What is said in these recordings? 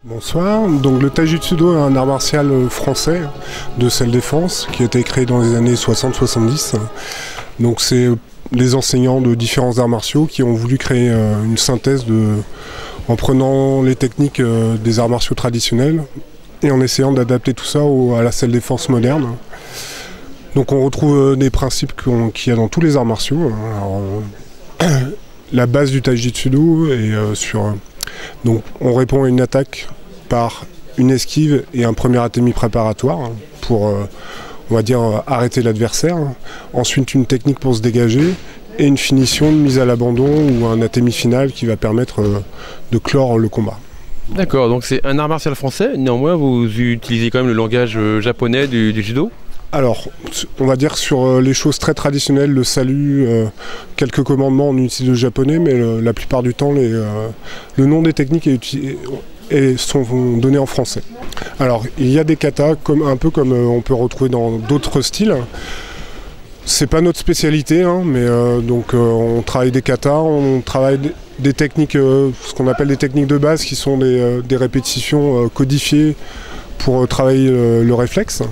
Bonsoir, donc le Taijutsudo est un art martial français de self-défense qui a été créé dans les années 60-70. Donc c'est des enseignants de différents arts martiaux qui ont voulu créer une synthèse en prenant les techniques des arts martiaux traditionnels et en essayant d'adapter tout ça à la self-défense moderne. Donc on retrouve des principes qu'il y a dans tous les arts martiaux. Alors, la base du Taijutsudo est donc on répond à une attaque par une esquive et un premier atemi préparatoire pour, on va dire, arrêter l'adversaire. Ensuite une technique pour se dégager et une finition de mise à l'abandon ou un atemi final qui va permettre de clore le combat. D'accord, donc c'est un art martial français, néanmoins vous utilisez quand même le langage japonais du judo? Alors, on va dire sur les choses très traditionnelles, le salut, quelques commandements, on utilise le japonais, mais la plupart du temps, le nom des techniques sont donnés en français. Alors, il y a des katas, un peu comme on peut retrouver dans d'autres styles. C'est pas notre spécialité, hein, mais donc on travaille des katas, on travaille des techniques, ce qu'on appelle des techniques de base, qui sont des répétitions codifiées pour travailler le réflexe.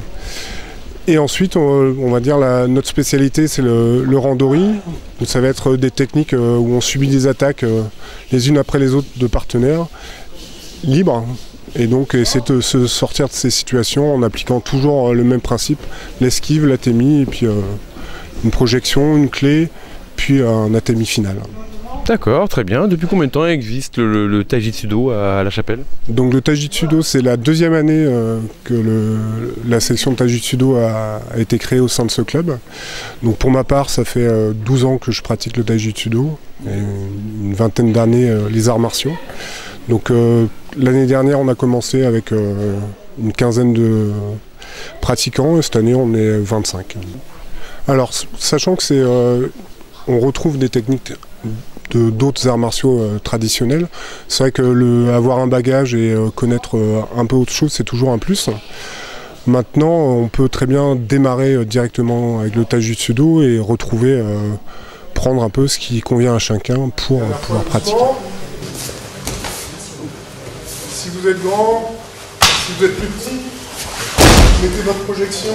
Et ensuite, on va dire notre spécialité, c'est le randori. Donc ça va être des techniques où on subit des attaques les unes après les autres de partenaires libres. Et donc essayer de se sortir de ces situations en appliquant toujours le même principe, l'esquive, l'atemi, et puis une projection, une clé, puis un atemi final. D'accord, très bien. Depuis combien de temps existe le Taijutsudo à La Chapelle? Donc le Taijutsudo, c'est la deuxième année que la section de Taijutsudo a été créée au sein de ce club. Donc pour ma part, ça fait 12 ans que je pratique le Taijutsudo, et une vingtaine d'années les arts martiaux. Donc l'année dernière, on a commencé avec une quinzaine de pratiquants, et cette année, on est 25. Alors, sachant que on retrouve des techniques d'autres arts martiaux traditionnels. C'est vrai que avoir un bagage et connaître un peu autre chose, c'est toujours un plus. Maintenant, on peut très bien démarrer directement avec le Taijutsudo et prendre un peu ce qui convient à chacun pour pouvoir pratiquer. Si vous êtes grand, si vous êtes plus petit, mettez votre projection.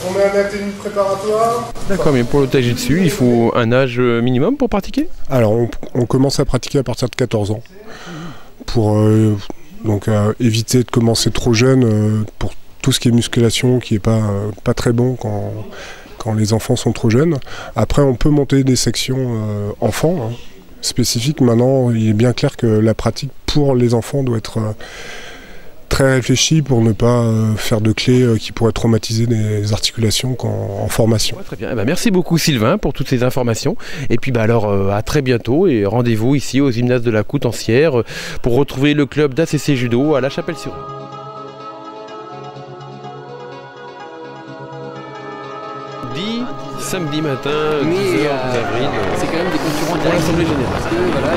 On met un atemi préparatoire. D'accord, mais pour le Taijutsu, il faut un âge minimum pour pratiquer? Alors, on commence à pratiquer à partir de 14 ans. Pour éviter de commencer trop jeune, pour tout ce qui est musculation, qui n'est pas très bon quand les enfants sont trop jeunes. Après, on peut monter des sections enfants spécifiques. Maintenant, il est bien clair que la pratique pour les enfants doit être très réfléchi pour ne pas faire de clés qui pourraient traumatiser des articulations en formation. Ouais, très bien. Merci beaucoup Sylvain pour toutes ces informations. Et puis alors à très bientôt et rendez-vous ici au gymnase de la Coutancière pour retrouver le club d'ACC Judo à La Chapelle-sur-Yon. Samedi matin, 10h d'avril. C'est quand même des concurrents pour l'Assemblée Générale. Voilà,